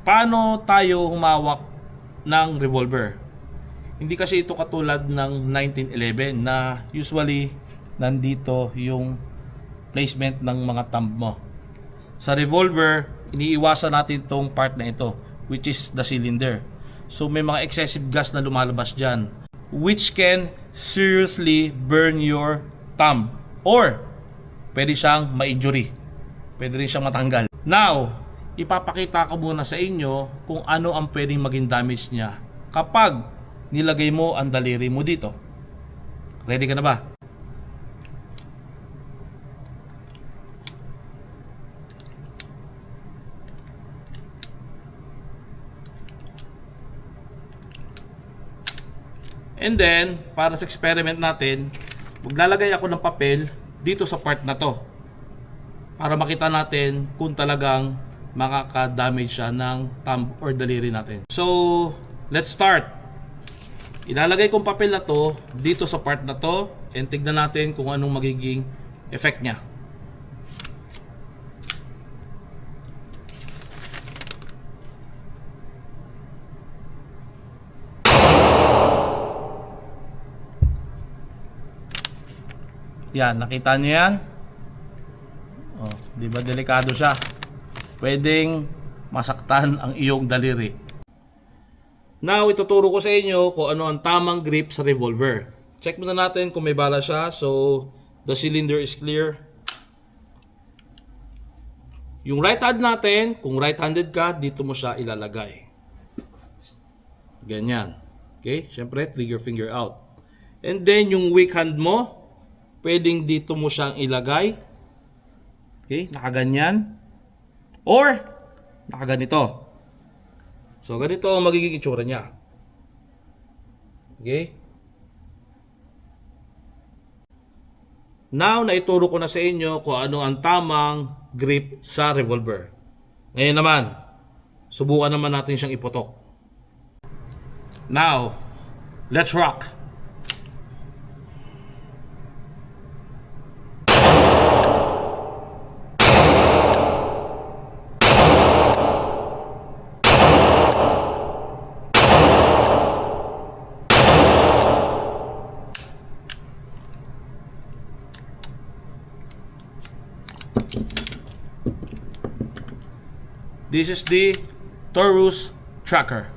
paano tayo humawak ng revolver? Hindi kasi ito katulad ng 1911 na usually nandito yung placement ng mga thumb mo. Sa revolver, iniiwasan natin itong part na ito, which is the cylinder. So may mga excessive gas na lumalabas dyan, which can seriously burn your thumb, or pwede siyang ma-injury, pwede rin siyang matanggal. Now, ipapakita ko muna sa inyo kung ano ang pwedeng maging damage niya kapag nilagay mo ang daliri mo dito. Ready ka na ba? And then, para sa experiment natin, maglalagay ako ng papel dito sa part na to para makita natin kung talagang makaka-damage siya ng thumb or daliri natin. So, let's start. Ilalagay kong papel na to dito sa part na to and tignan natin kung anong magiging effect niya. Yan, nakita niyo yan? Oh, di ba delikado siya? Pwedeng masaktan ang iyong daliri. Now, ituturo ko sa inyo kung ano ang tamang grip sa revolver. Check muna natin kung may bala siya. So, the cylinder is clear. Yung right hand natin, kung right-handed ka, dito mo siya ilalagay. Ganyan. Okay? Siyempre, trigger finger out. And then, yung weak hand mo, pwedeng dito mo siyang ilagay. Okay? Nakaganyan. Or, nakaganito. So, ganito ang magiging itsura niya. Okay? Now, naituro ko na sa inyo kung ano ang tamang grip sa revolver. Ngayon naman, subukan naman natin siyang iputok. Now, let's rock! This is the Taurus Tracker.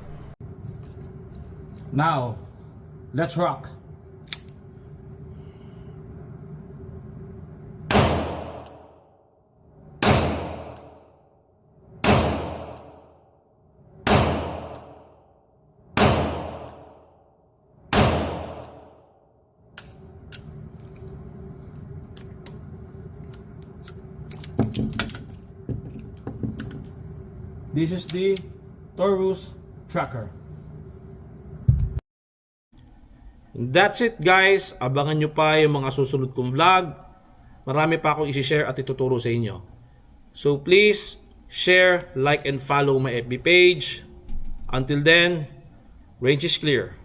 Now, let's rock. This is the Taurus Tracker. And that's it, guys. Abangan nyo pa yung mga susunod kong vlog. Marami pa akong isi-share at ituturo sa inyo. So please, share, like, and follow my FB page. Until then, range is clear.